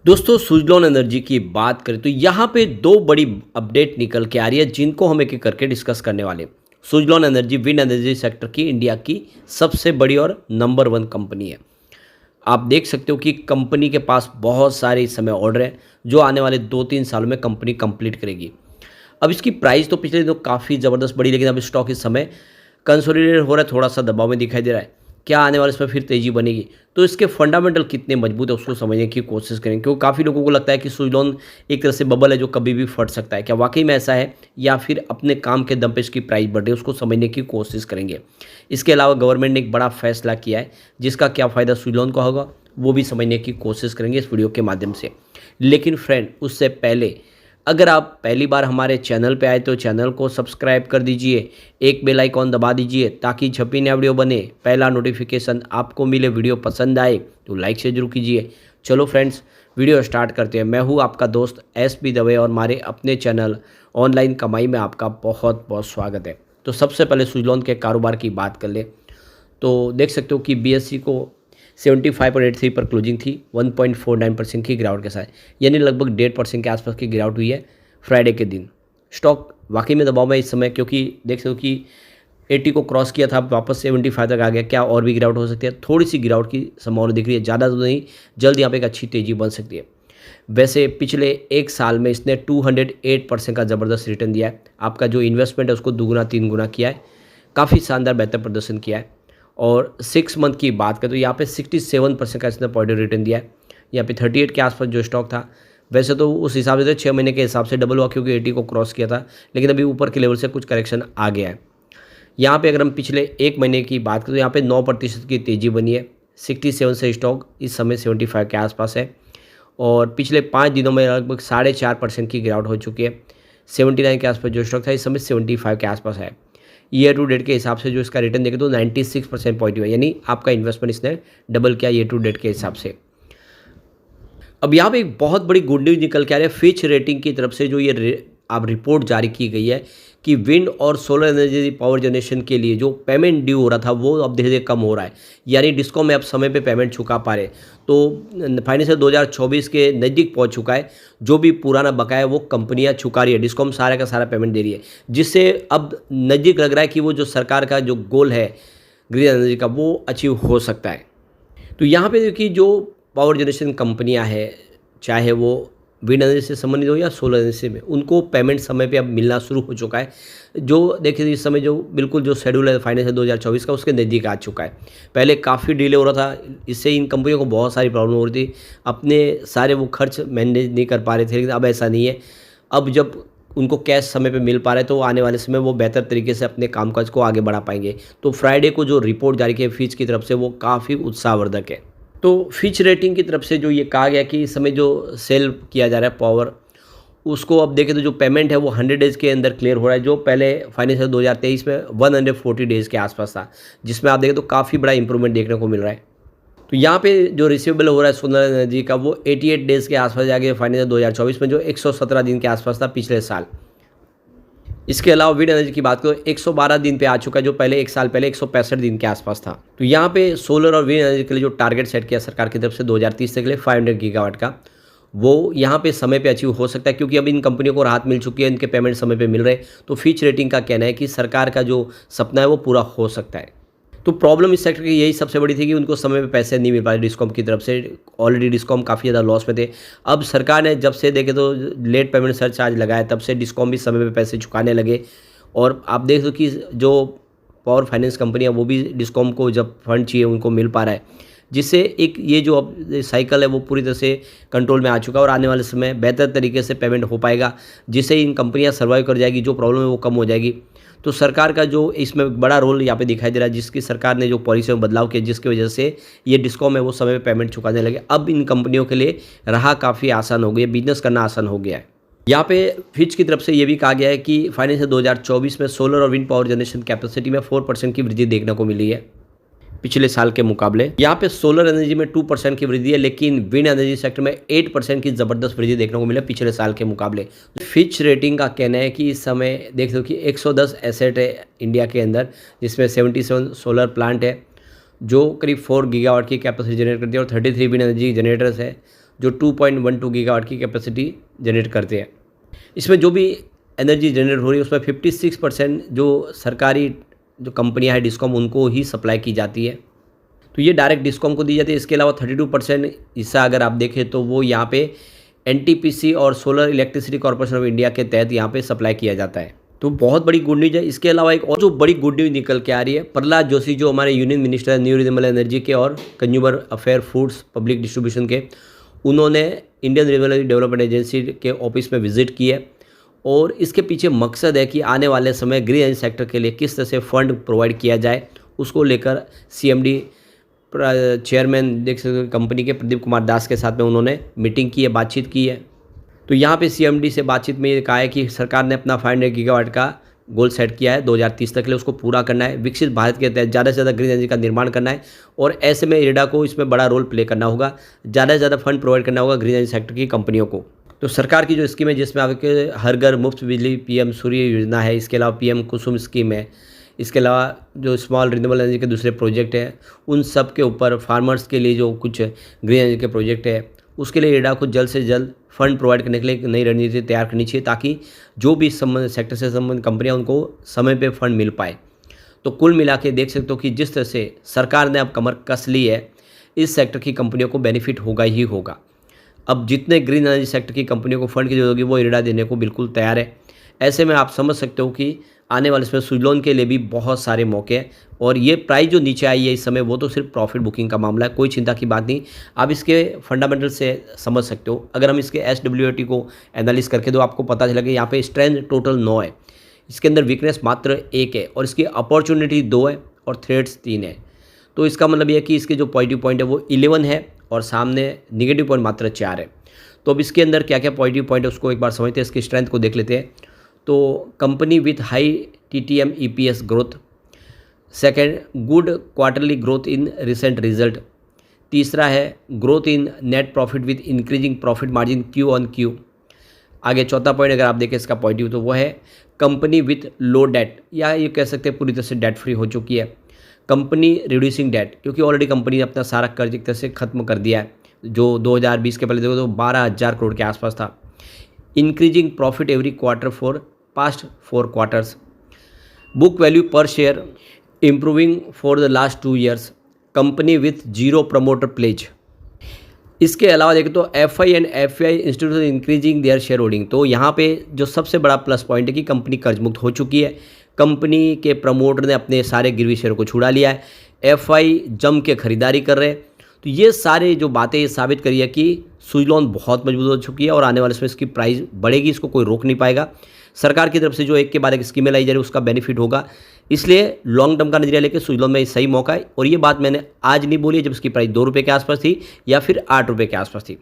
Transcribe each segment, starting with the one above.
दोस्तों सुजलॉन एनर्जी की बात करें तो यहाँ पे दो बड़ी अपडेट निकल के आ रही है जिनको हम एक एक करके डिस्कस करने वाले हैं। Suzlon energy wind energy sector की इंडिया की सबसे बड़ी और नंबर वन कंपनी है। आप देख सकते हो कि कंपनी के पास बहुत सारे इस समय ऑर्डर हैं जो आने वाले 2-3 सालों में कंपनी कंप्लीट करेगी। अब इसकी प्राइस तो पिछले दिनों काफ़ी ज़बरदस्त बढ़ी, लेकिन अब स्टॉक इस समय कंसोलिडेट हो रहा है, थोड़ा सा दबाव में दिखाई दे रहा है। क्या आने वाले इसमें फिर तेज़ी बनेगी? तो इसके फंडामेंटल कितने मजबूत है उसको समझने की कोशिश करेंगे, क्योंकि काफ़ी लोगों को लगता है कि सुजलॉन एक तरह से बबल है जो कभी भी फट सकता है। क्या वाकई में ऐसा है या फिर अपने काम के दम पे इसकी प्राइस बढ़ रही है, उसको समझने की कोशिश करेंगे। इसके अलावा गवर्नमेंट ने एक बड़ा फैसला किया है जिसका क्या फ़ायदा सुजलॉन को होगा वो भी समझने की कोशिश करेंगे इस वीडियो के माध्यम से। लेकिन फ्रेंड, उससे पहले अगर आप पहली बार हमारे चैनल पे आए तो चैनल को सब्सक्राइब कर दीजिए, एक बेल आइकॉन दबा दीजिए ताकि जब भी नया वीडियो बने पहला नोटिफिकेशन आपको मिले। वीडियो पसंद आए तो लाइक से जरूर कीजिए। चलो फ्रेंड्स, वीडियो स्टार्ट करते हैं। मैं हूँ आपका दोस्त एसपी दवे और हमारे अपने चैनल ऑनलाइन कमाई में आपका बहुत बहुत स्वागत है। तो सबसे पहले सुजलॉन के कारोबार की बात कर ले तो देख सकते हो कि बीएससी को 75.83 पर क्लोजिंग थी, 1.49% की गिरावट के साथ, यानी लगभग 1.5% के आसपास की गिरावट हुई है फ्राइडे के दिन। स्टॉक वाकई में दबाव में इस समय, क्योंकि देख सकते हो कि 80 को क्रॉस किया था, वापस 75 तक आ गया। क्या और भी गिरावट हो सकती है? थोड़ी सी गिरावट की संभावना दिख रही है, ज़्यादा तो नहीं, जल्द यहाँ पे एक अच्छी तेज़ी बन सकती है। वैसे पिछले एक साल में इसने 208% का ज़बरदस्त रिटर्न दिया है। आपका जो इन्वेस्टमेंट है उसको दुगुना 3 गुना किया है। काफ़ी शानदार बेहतर प्रदर्शन किया है। और 6 मंथ की बात करें तो यहाँ पे 67% का इसने पॉजिटिव रिटर्न दिया है। यहाँ पे 38 के आसपास जो स्टॉक था, वैसे तो उस हिसाब से 6 महीने के हिसाब से डबल हुआ क्योंकि 80 को क्रॉस किया था, लेकिन अभी ऊपर के लेवल से कुछ करेक्शन आ गया है। यहाँ पे अगर हम पिछले एक महीने की बात करें तो यहाँ पे 9% की तेज़ी बनी है। 67 से स्टॉक इस समय 75 के आसपास है और पिछले 5 दिनों में लगभग 4.5% की गिरावट हो चुकी है। 79 के आसपास जो स्टॉक था इस समय 75 के आसपास है। ईयर टू डेट के हिसाब से जो इसका रिटर्न देखें तो 96% पॉजिटिव है, यानी आपका इन्वेस्टमेंट इसने डबल किया ईयर टू डेट के हिसाब से। अब यहाँ पे एक बहुत बड़ी गुड न्यूज़ निकल के आ रही है फिच रेटिंग की तरफ से, जो ये आप रिपोर्ट जारी की गई है कि विंड और सोलर एनर्जी पावर जनरेशन के लिए जो पेमेंट ड्यू हो रहा था वो अब धीरे धीरे कम हो रहा है, यानी डिस्कॉम में अब समय पे पेमेंट चुका पा रहे। तो फाइनेंशियल 2024 के नज़दीक पहुंच चुका है। जो भी पुराना बकाया है वो कंपनियां चुका रही है, डिस्कॉम सारा का सारा पेमेंट दे रही है, जिससे अब नज़दीक लग रहा है कि वो जो सरकार का जो गोल है ग्रीन एनर्जी का वो अचीव हो सकता है। तो यहाँ पे देखिए जो पावर जनरेशन कंपनियां हैं, चाहे वो विंड एनर्जी से संबंधित हो या सोलर एनर्जी में, उनको पेमेंट समय पे अब मिलना शुरू हो चुका है। जो देखिए इस समय जो बिल्कुल जो शेड्यूल है फाइनेंशियल 2024 का उसके नज़दीक आ चुका है। पहले काफ़ी डिले हो रहा था, इससे इन कंपनियों को बहुत सारी प्रॉब्लम हो रही थी, अपने सारे वो खर्च मैनेज नहीं कर पा रहे थे। लेकिन अब ऐसा नहीं है। अब जब उनको कैश समय पे मिल पा रहा है तो आने वाले समय वो बेहतर तरीके से अपने कामकाज को आगे बढ़ा पाएंगे। तो फ्राइडे को जो रिपोर्ट जारी की है फिच की तरफ से वो काफ़ी उत्साहवर्धक है। तो फिच रेटिंग की तरफ से जो ये कहा गया कि इस समय जो सेल किया जा रहा है पावर, उसको अब देखें तो जो पेमेंट है वो 100 डेज़ के अंदर क्लियर हो रहा है, जो पहले फाइनेंशियल 2023 में 140 डेज़ के आसपास था, जिसमें आप देखें तो काफ़ी बड़ा इंप्रूवमेंट देखने को मिल रहा है। तो यहाँ पे जो रिसीवेबल हो रहा है सोलर एनर्जी का वो 88 डेज़ के आसपास जाके फाइनेंशियल 2024 में जो 117 दिन के आसपास था पिछले साल। इसके अलावा विंड एनर्जी की बात करो 112 दिन पे आ चुका है, जो पहले एक साल पहले 165 दिन के आसपास था। तो यहाँ पे सोलर और विंड एनर्जी के लिए जो टारगेट सेट किया सरकार की तरफ से 2030 तक के लिए 500 गीगावाट का, वो यहाँ पे समय पे अचीव हो सकता है, क्योंकि अब इन कंपनियों को राहत मिल चुकी है, इनके पेमेंट समय पे मिल रहे हैं। तो फिच रेटिंग का कहना है कि सरकार का जो सपना है वो पूरा हो सकता है। तो प्रॉब्लम इस सेक्टर की यही सबसे बड़ी थी कि उनको समय पे पैसे नहीं मिल पा रहे डिस्कॉम की तरफ से। ऑलरेडी डिस्कॉम काफ़ी ज़्यादा लॉस में थे। अब सरकार ने जब से देखे तो लेट पेमेंट सरचार्ज लगाया, तब से डिस्कॉम भी समय पे पैसे चुकाने लगे। और आप देख दो कि जो पावर फाइनेंस कंपनियां वो भी डिस्कॉम को जब फंड चाहिए उनको मिल पा रहा है, जिससे एक ये जो अब साइकिल है वो पूरी तरह से कंट्रोल में आ चुका है और आने वाले समय बेहतर तरीके से पेमेंट हो पाएगा, जिससे इन कंपनियां सर्वाइव कर जाएगी, जो प्रॉब्लम है वो कम हो जाएगी। तो सरकार का जो इसमें बड़ा रोल यहाँ पे दिखाई दे रहा है, जिसकी सरकार ने जो पॉलिसी में बदलाव किया, जिसकी वजह से ये डिस्कॉम है वो समय पे पेमेंट चुकाने लगे। अब इन कंपनियों के लिए राह काफ़ी आसान हो गई है, बिजनेस करना आसान हो गया है। यहाँ पे फिच की तरफ से ये भी कहा गया है कि फाइनेंशियल 2024 में सोलर और विंड पावर जनरेशन कैपेसिटी में 4% की वृद्धि देखने को मिली है पिछले साल के मुकाबले। यहाँ पे सोलर एनर्जी में 2% की वृद्धि है, लेकिन विंड एनर्जी सेक्टर में 8% की ज़बरदस्त वृद्धि देखने को मिला पिछले साल के मुकाबले। फिच रेटिंग का कहना है कि इस समय देख दो कि 110 एसेट है इंडिया के अंदर, जिसमें 77 सोलर प्लांट है जो करीब 4 गीगावाट की कैपेसिटी जनरेट करती है और 33 विंड एनर्जी जनरेटर्स है जो 2.12 गीगावाट की कैपेसिटी जनरेट करते हैं। इसमें जो भी एनर्जी जनरेट हो रही है उसमें 56% जो सरकारी जो कंपनियां हैं डिस्कॉम उनको ही सप्लाई की जाती है, तो ये डायरेक्ट डिस्कॉम को दी जाती है। इसके अलावा 32% हिस्सा अगर आप देखें तो वो यहाँ पे एनटीपीसी और solar electricity corporation of India के तहत यहाँ पे सप्लाई किया जाता है। तो बहुत बड़ी गुड न्यूज़ है। इसके अलावा एक और जो बड़ी गुड न्यूज़ निकल के आ रही है, प्रहलाद जोशी जो हमारे यूनियन मिनिस्टर है न्यू रिन्यूएबल एनर्जी के और consumer affair foods public distribution के, उन्होंने इंडियन रिन्यूएबल डेवलपमेंट एजेंसी के ऑफिस में विजिट की है और इसके पीछे मकसद है कि आने वाले समय ग्रीन एनर्जी सेक्टर के लिए किस तरह से फंड प्रोवाइड किया जाए, उसको लेकर सीएमडी चेयरमैन देख सकते हो कंपनी के प्रदीप कुमार दास के साथ में उन्होंने मीटिंग की है, बातचीत की है। तो यहाँ पे सीएमडी से बातचीत में ये कहा है कि सरकार ने अपना 500 गीगावाट का गोल सेट किया है 2030 तक के लिए, उसको पूरा करना है। विकसित भारत के तहत ज़्यादा से ज़्यादा ग्रीन एनर्जी का निर्माण करना है और ऐसे में इरेडा को इसमें बड़ा रोल प्ले करना होगा, ज़्यादा से ज़्यादा फंड प्रोवाइड करना होगा ग्रीन एनर्जी सेक्टर की कंपनियों को। तो सरकार की जो स्कीम है जिसमें आपके हर घर मुफ्त बिजली पीएम सूर्य योजना है, इसके अलावा पीएम कुसुम स्कीम है, इसके अलावा जो स्मॉल रिन्यूएबल एनर्जी के दूसरे प्रोजेक्ट हैं उन सब के ऊपर फार्मर्स के लिए जो कुछ ग्रीन एनर्जी के प्रोजेक्ट है उसके लिए इरेडा को जल्द से जल्द फंड प्रोवाइड करने के लिए एक नई रणनीति तैयार करनी चाहिए ताकि जो भी संबंध सेक्टर से संबंधित कंपनियां उनको समय पे फंड मिल पाए। तो कुल मिला के देख सकते हो कि जिस तरह से सरकार ने अब कमर कस ली है, इस सेक्टर की कंपनियों को बेनिफिट होगा ही होगा। अब जितने ग्रीन एनर्जी सेक्टर की कंपनियों को फंड की जरूरत होगी वो इरेडा देने को बिल्कुल तैयार है। ऐसे में आप समझ सकते हो कि आने वाले समय सुजलॉन के लिए भी बहुत सारे मौके हैं और ये प्राइस जो नीचे आई है इस समय वो तो सिर्फ प्रॉफिट बुकिंग का मामला है, कोई चिंता की बात नहीं। आप इसके फंडामेंटल से समझ सकते हो। अगर हम इसके SWOT को एनालिस करके तो आपको पता चलेगा यहाँ पे स्ट्रेंथ टोटल 9 है, इसके अंदर वीकनेस मात्र 1 है और इसकी अपॉर्चुनिटी 2 है और थ्रेट्स 3 है। तो इसका मतलब ये है कि इसके जो पॉजिटिव पॉइंट है वो 11 है और सामने निगेटिव पॉइंट मात्र 4 है। तो अब इसके अंदर क्या क्या पॉजिटिव पॉइंट है उसको एक बार समझते हैं, इसकी स्ट्रेंथ को देख लेते हैं। तो company with high TTM EPS growth, second good quarterly growth in recent result, तीसरा है growth in net profit with increasing profit margin Q-on-Q। आगे चौथा पॉइंट अगर आप देखें इसका पॉजिटिव तो वो है कंपनी विथ लो डेट, या ये कह सकते हैं पूरी तरह से डेट फ्री हो चुकी है। कंपनी रिड्यूसिंग डेट, क्योंकि ऑलरेडी कंपनी ने अपना सारा कर्ज एक तरह से खत्म कर दिया है, जो 2020 के पहले देखो तो 12,000 करोड़ के आसपास था। Increasing profit every quarter for past 4 quarters, book value per share improving for the last 2 years, company with zero promoter pledge. इसके अलावा देखें तो FI and FPI institution increasing their shareholding. तो यहाँ पे जो सबसे बड़ा प्लस पॉइंट है कि कंपनी कर्ज मुक्त हो चुकी है, कंपनी के प्रमोटर ने अपने सारे गिरवी शेयर को छुड़ा लिया है, FI जम के खरीदारी कर रहे हैं। तो ये सारे जो बातें ये साबित करी है कि सुजलॉन बहुत मजबूत हो चुकी है और आने वाले समय इसकी प्राइस बढ़ेगी, इसको कोई रोक नहीं पाएगा। सरकार की तरफ से जो एक के बाद एक स्कीमें लाई जा रही है उसका बेनिफिट होगा, इसलिए लॉन्ग टर्म का नजरिया लेकर सुजलॉन में सही मौका है। और ये बात मैंने आज नहीं बोली जब इसकी प्राइस 2 रुपये के आसपास थी या फिर 8 रुपये के आसपास थी।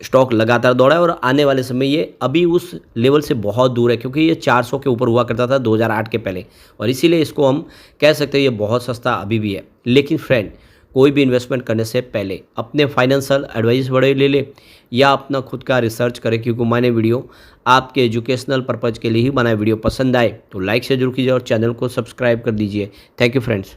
स्टॉक लगातार दौड़ा है और आने वाले समय ये अभी उस लेवल से बहुत दूर है, क्योंकि ये 400 के ऊपर हुआ करता था 2008 के पहले, और इसीलिए इसको हम कह सकते हैं ये बहुत सस्ता अभी भी है। लेकिन फ्रेंड, कोई भी इन्वेस्टमेंट करने से पहले अपने फाइनेंशियल एडवाइस बड़े ले ले या अपना खुद का रिसर्च करें, क्योंकि मैंने वीडियो आपके एजुकेशनल पर्पज़ के लिए ही बनाए। वीडियो पसंद आए तो लाइक से जरूर कीजिए और चैनल को सब्सक्राइब कर दीजिए। Thank you friends.